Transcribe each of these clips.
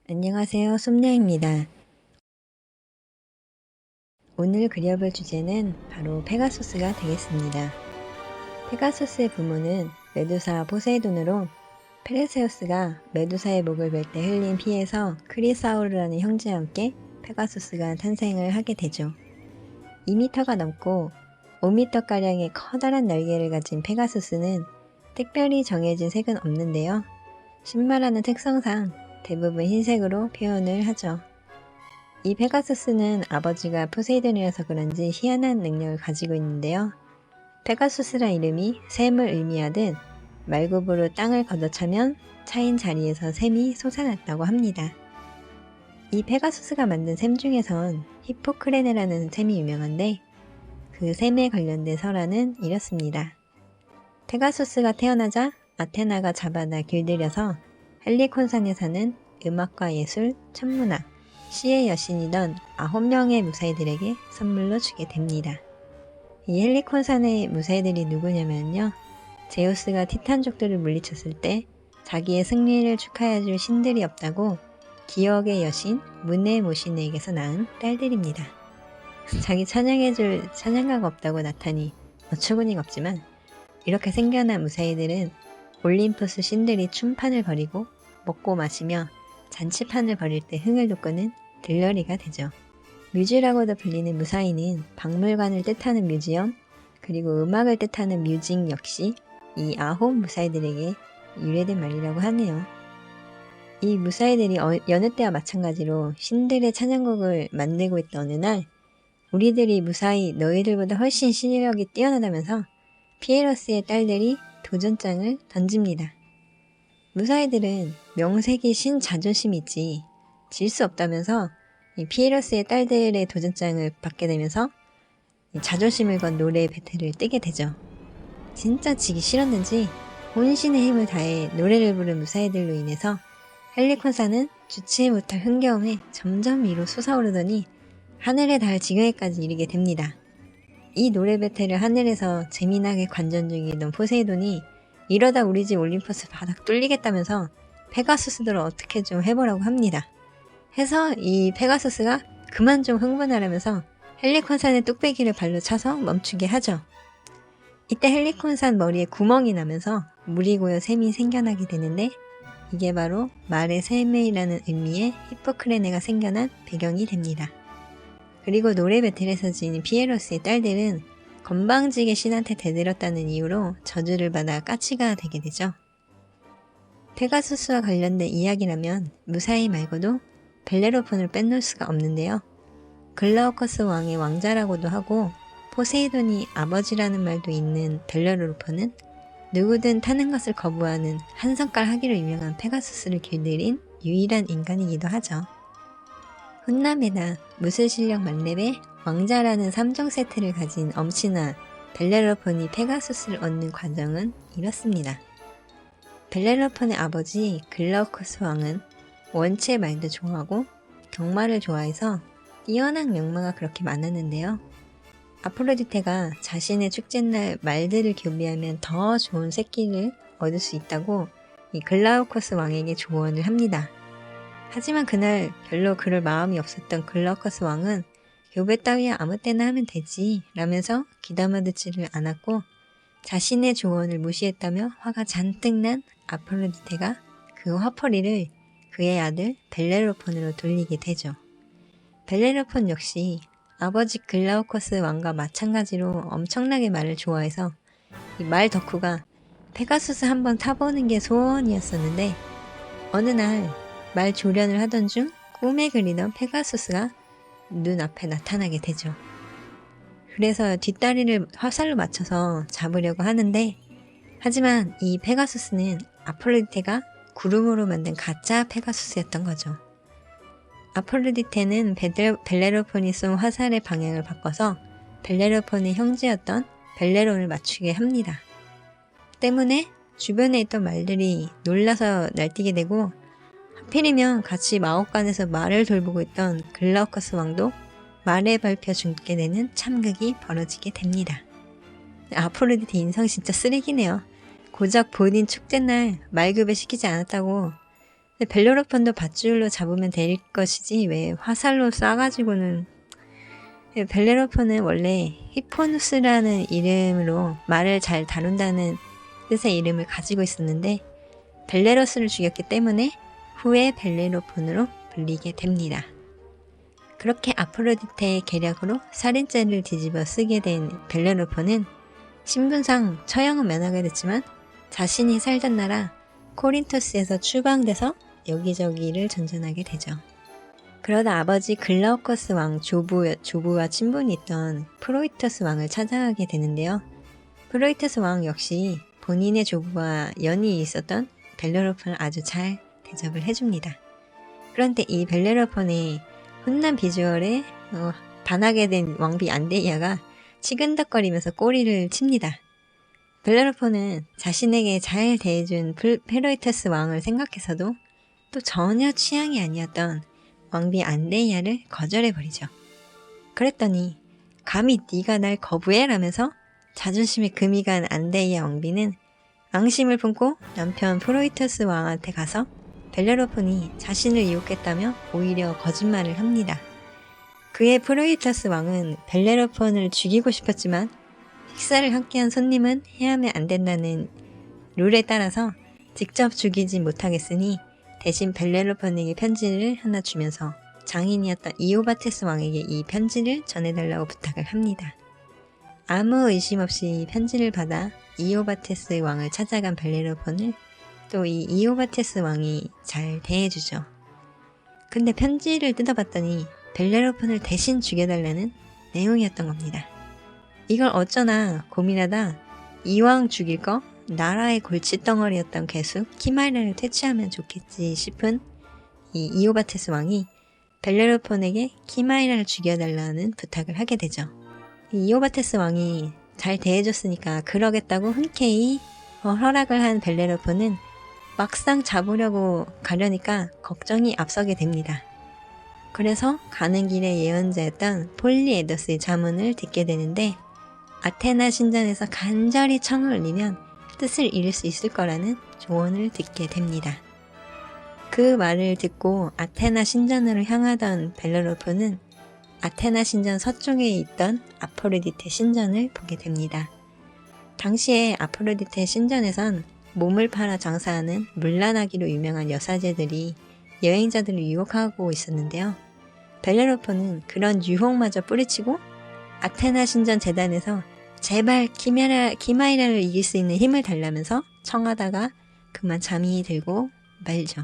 안녕하세요. 솜녀입니다. 오늘 그려볼 주제는 바로 페가수스가 되겠습니다. 페가수스의 부모는 메두사 포세이돈으로 페르세우스가 메두사의 목을 벨 때 흘린 피에서 크리사우르라는 형제와 함께 페가수스가 탄생을 하게 되죠. 2m가 넘고 5m가량의 커다란 날개를 가진 페가수스는 특별히 정해진 색은 없는데요. 신발하는 특성상 대부분 흰색으로 표현을 하죠. 이 페가수스는 아버지가 포세이돈이라서 그런지 희한한 능력을 가지고 있는데요. 페가수스란 이름이 샘을 의미하듯 말굽으로 땅을 걷어차면 차인 자리에서 샘이 솟아났다고 합니다. 이 페가수스가 만든 샘 중에선 히포크레네라는 샘이 유명한데 그 샘에 관련된 설화는 이렇습니다. 페가수스가 태어나자 아테나가 잡아다 길들여서 헬리콘산에 사는 음악과 예술, 천문학, 시의 여신이던 9명의 무사히들에게 선물로 주게 됩니다. 이 헬리콘산의 무사히들이 누구냐면요. 제우스가 티탄족들을 물리쳤을 때 자기의 승리를 축하해줄 신들이 없다고 기억의 여신 무네모시네에게서 낳은 딸들입니다. 자기 찬양해줄 찬양가가 없다고 나타니 어처구니가 없지만 이렇게 생겨난 무사히들은 올림푸스 신들이 춤판을 벌이고 먹고 마시며 잔치판을 벌일 때 흥을 돋구는 들러리가 되죠. 뮤즈라고도 불리는 무사히는 박물관을 뜻하는 뮤지엄, 그리고 음악을 뜻하는 뮤직 역시 이 9 무사히들에게 유래된 말이라고 하네요. 이 무사히들이 여느 때와 마찬가지로 신들의 찬양곡을 만들고 있던 어느 날 우리들이 무사히 너희들보다 훨씬 실력이 뛰어나다면서 피에러스의 딸들이 도전장을 던집니다. 무사히들은 명색이 신 자존심이 있지 질 수 없다면서 이 피에러스의 딸들의 도전장을 받게 되면서 자존심을 건 노래 배틀을 뜨게 되죠. 진짜 지기 싫었는지 혼신의 힘을 다해 노래를 부른 무사히들로 인해서 헬리콘사는 주체 못할 흥겨움에 점점 위로 솟아오르더니 하늘에 닿을 지경에까지 이르게 됩니다. 이 노래 배틀을 하늘에서 재미나게 관전 중이던 포세이돈이 이러다 우리 집 올림푸스 바닥 뚫리겠다면서 페가수스들을 어떻게 좀 해보라고 합니다. 해서 이 페가수스가 그만 좀 흥분하라면서 헬리콘산의 뚝배기를 발로 차서 멈추게 하죠. 이때 헬리콘산 머리에 구멍이 나면서 물이 고여 샘이 생겨나게 되는데 이게 바로 말의 샘이라는 의미의 히포크레네가 생겨난 배경이 됩니다. 그리고 노래 배틀에서 진 피에로스의 딸들은 건방지게 신한테 대들었다는 이유로 저주를 받아 까치가 되게 되죠. 페가수스와 관련된 이야기라면 무사히 말고도 벨레로폰을 빼놓을 수가 없는데요. 글라우커스 왕의 왕자라고도 하고 포세이돈이 아버지라는 말도 있는 벨레로폰은 누구든 타는 것을 거부하는 한 성깔 하기로 유명한 페가수스를 길들인 유일한 인간이기도 하죠. 훈남에다 무술실력 만렙의 왕자라는 3종 세트를 가진 엄친아 벨레로폰이 페가수스를 얻는 과정은 이렇습니다. 벨레로폰의 아버지 글라우커스 왕은 원체 말도 좋아하고 경마를 좋아해서 뛰어난 명마가 그렇게 많았는데요. 아프로디테가 자신의 축제날 말들을 교비하면 더 좋은 새끼를 얻을 수 있다고 이 글라우커스 왕에게 조언을 합니다. 하지만 그날 별로 그럴 마음이 없었던 글라우커스 왕은 교배 따위야 아무 때나 하면 되지 라면서 귀담아 듣지를 않았고 자신의 조언을 무시했다며 화가 잔뜩 난 아프로디테가 그 화풀이를 그의 아들 벨레로폰으로 돌리게 되죠. 벨레로폰 역시 아버지 글라우커스 왕과 마찬가지로 엄청나게 말을 좋아해서 이 말 덕후가 페가수스 한번 타보는 게 소원이었었는데 어느 날 말 조련을 하던 중 꿈에 그리던 페가수스가 눈앞에 나타나게 되죠. 그래서 뒷다리를 화살로 맞춰서 잡으려고 하는데 하지만 이 페가수스는 아프로디테가 구름으로 만든 가짜 페가수스였던 거죠. 아프로디테는 벨레로폰이 쏜 화살의 방향을 바꿔서 벨레로폰의 형제였던 벨레론을 맞추게 합니다. 때문에 주변에 있던 말들이 놀라서 날뛰게 되고 하필이면 같이 마법관에서 말을 돌보고 있던 글라우커스 왕도 말에 밟혀 죽게 되는 참극이 벌어지게 됩니다. 아프로디테 인성 진짜 쓰레기네요. 고작 본인 축제날 말급여 시키지 않았다고 근데 벨레로폰도 밧줄로 잡으면 될 것이지 왜 화살로 쏴가지고는. 벨레로폰은 원래 히포누스라는 이름으로 말을 잘 다룬다는 뜻의 이름을 가지고 있었는데 벨레로스를 죽였기 때문에 후에 벨레로폰으로 불리게 됩니다. 그렇게 아프로디테의 계략으로 살인죄를 뒤집어 쓰게 된 벨레로폰은 신분상 처형은 면하게 됐지만 자신이 살던 나라 코린토스에서 추방돼서 여기저기를 전전하게 되죠. 그러다 아버지 글라우커스 왕 조부와 친분이 있던 프로이터스 왕을 찾아가게 되는데요. 프로이터스 왕 역시 본인의 조부와 연이 있었던 벨레로폰을 아주 잘 대접을 해줍니다. 그런데 이 벨레로폰의 훈남 비주얼에 반하게 된 왕비 안데이아가 치근덕거리면서 꼬리를 칩니다. 벨레로폰은 자신에게 잘 대해준 프로이터스 왕을 생각해서도 또 전혀 취향이 아니었던 왕비 안데이아를 거절해버리죠. 그랬더니 감히 네가 날 거부해? 라면서 자존심에 금이 간 안데이아 왕비는 앙심을 품고 남편 프로이터스 왕한테 가서 벨레로폰이 자신을 유혹했다며 오히려 거짓말을 합니다. 그의 프로이터스 왕은 벨레로폰을 죽이고 싶었지만 식사를 함께한 손님은 해하면 안 된다는 룰에 따라서 직접 죽이지 못하겠으니 대신 벨레로폰에게 편지를 하나 주면서 장인이었던 이오바테스 왕에게 이 편지를 전해달라고 부탁을 합니다. 아무 의심 없이 편지를 받아 이오바테스 왕을 찾아간 벨레로폰을 또 이 이오바테스 왕이 잘 대해주죠. 근데 편지를 뜯어봤더니 벨레로폰을 대신 죽여달라는 내용이었던 겁니다. 이걸 어쩌나 고민하다 이왕 죽일 거 나라의 골칫덩어리였던 괴수 키마이라를 퇴치하면 좋겠지 싶은 이 이오바테스 왕이 벨레로폰에게 키마이라를 죽여달라는 부탁을 하게 되죠. 이 이오바테스 왕이 잘 대해줬으니까 그러겠다고 흔쾌히 허락을 한 벨레로폰은 막상 잡으려고 가려니까 걱정이 앞서게 됩니다. 그래서 가는 길에 예언자였던 폴리에더스의 자문을 듣게 되는데 아테나 신전에서 간절히 청을 울리면 뜻을 이룰 수 있을 거라는 조언을 듣게 됩니다. 그 말을 듣고 아테나 신전으로 향하던 벨레로폰은 아테나 신전 서쪽에 있던 아프로디테 신전을 보게 됩니다. 당시에 아프로디테 신전에선 몸을 팔아 장사하는 물란하기로 유명한 여사제들이 여행자들을 유혹하고 있었는데요. 벨레로폰은 그런 유혹마저 뿌리치고 아테나 신전 재단에서 제발 키마이라를 이길 수 있는 힘을 달라면서 청하다가 그만 잠이 들고 말죠.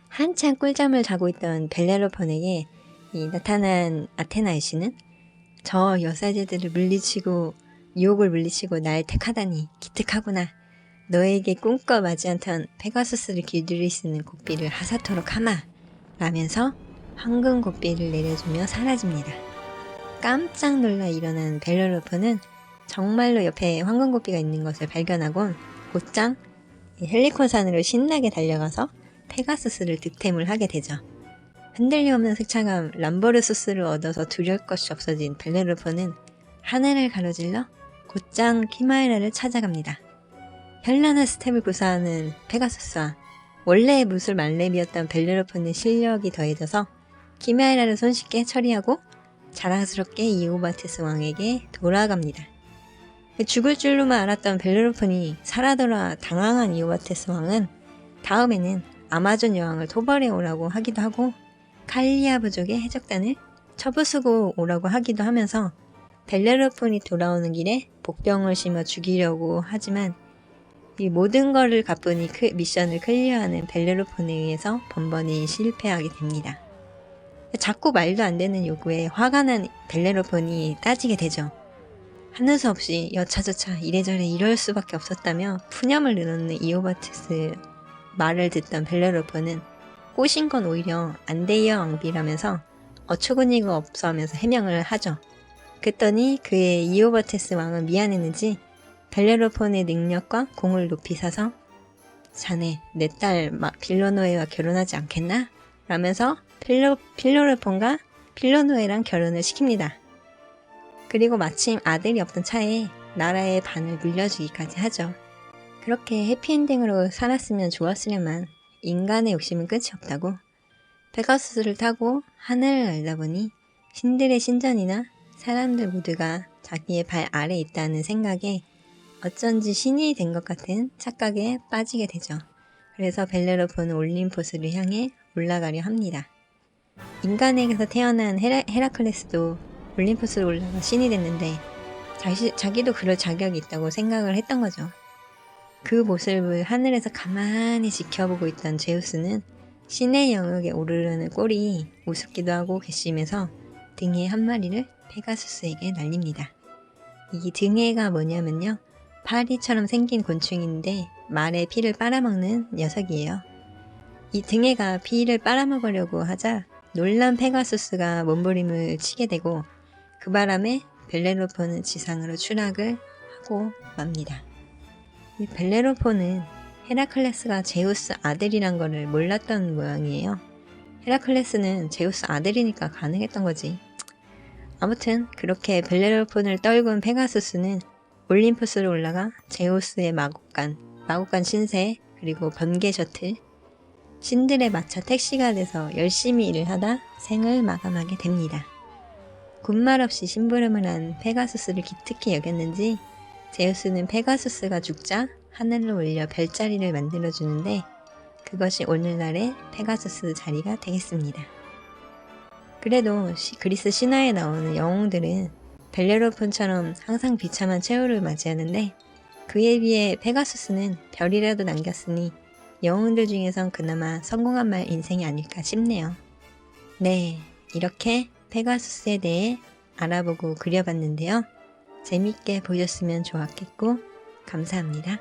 한참 꿀잠을 자고 있던 벨레로폰에게 나타난 아테나의 신은 저 여사제들을 유혹을 물리치고 날 택하다니 기특하구나. 너에게 꿈꿔 마지 않던 페가수스를 길들일 수 있는 고삐를 하사토록 하마 라면서 황금 고삐를 내려주며 사라집니다. 깜짝 놀라 일어난 벨레로폰은 정말로 옆에 황금 고삐가 있는 것을 발견하곤 곧장 헬리콘산으로 신나게 달려가서 페가수스를 득템을 하게 되죠. 흔들림 없는 승차감 람보르수스를 얻어서 두려울 것이 없어진 벨레로폰은 하늘을 가로질러 곧장 키마이라를 찾아갑니다. 현란한 스텝을 구사하는 페가수스와 원래의 무술 만렙이었던 벨레로폰의 실력이 더해져서 키마이라를 손쉽게 처리하고 자랑스럽게 이오바테스 왕에게 돌아갑니다. 죽을 줄로만 알았던 벨레로폰이 살아돌아 당황한 이오바테스 왕은 다음에는 아마존 여왕을 토벌해 오라고 하기도 하고 칼리아 부족의 해적단을 처부수고 오라고 하기도 하면서 벨레로폰이 돌아오는 길에 복병을 심어 죽이려고 하지만 이 모든 거를 가뿐히 미션을 클리어하는 벨레로폰에 의해서 번번이 실패하게 됩니다. 자꾸 말도 안 되는 요구에 화가 난 벨레로폰이 따지게 되죠. 하는 수 없이 여차저차 이래저래 이럴 수밖에 없었다며 푸념을 늘어놓는 이오바테스 말을 듣던 벨레로폰은 꼬신 건 오히려 안데이아 왕비라면서 어처구니가 없어 하면서 해명을 하죠. 그랬더니 그의 이오바테스 왕은 미안했는지 벨레로폰의 능력과 공을 높이 사서 자네 내 딸 필로노에와 결혼하지 않겠나? 라면서 필로르폰과 필로노에랑 결혼을 시킵니다. 그리고 마침 아들이 없던 차에 나라의 반을 물려주기까지 하죠. 그렇게 해피엔딩으로 살았으면 좋았으려만 인간의 욕심은 끝이 없다고. 페가수스를 타고 하늘을 날다 보니 신들의 신전이나 사람들 모두가 자기의 발 아래에 있다는 생각에 어쩐지 신이 된 것 같은 착각에 빠지게 되죠. 그래서 벨레로폰은 올림포스를 향해 올라가려 합니다. 인간에게서 태어난 헤라클레스도 올림포스로 올라가 신이 됐는데 자기도 그럴 자격이 있다고 생각을 했던 거죠. 그 모습을 하늘에서 가만히 지켜보고 있던 제우스는 신의 영역에 오르려는 꼴이 우습기도 하고 괘씸해서 등에 한 마리를 페가수스에게 날립니다. 이 등해가 뭐냐면요. 파리처럼 생긴 곤충인데 말의 피를 빨아먹는 녀석이에요. 이 등해가 피를 빨아먹으려고 하자 놀란 페가수스가 몸부림을 치게 되고 그 바람에 벨레로폰은 지상으로 추락을 하고 맙니다. 이 벨레로폰은 헤라클레스가 제우스 아들이란 거를 몰랐던 모양이에요. 헤라클레스는 제우스 아들이니까 가능했던 거지. 아무튼 그렇게 벨레로폰을 떨군 페가수스는 올림푸스로 올라가 제우스의 마곡간 신세, 그리고 번개 셔틀, 신들의 마차 택시가 돼서 열심히 일을 하다 생을 마감하게 됩니다. 군말 없이 심부름을 한 페가수스를 기특히 여겼는지 제우스는 페가수스가 죽자 하늘로 올려 별자리를 만들어주는데 그것이 오늘날의 페가수스 자리가 되겠습니다. 그래도 그리스 신화에 나오는 영웅들은 벨레로폰처럼 항상 비참한 최후를 맞이하는데 그에 비해 페가수스는 별이라도 남겼으니 영웅들 중에선 그나마 성공한 말 인생이 아닐까 싶네요. 네, 이렇게 페가수스에 대해 알아보고 그려봤는데요. 재밌게 보셨으면 좋았겠고 감사합니다.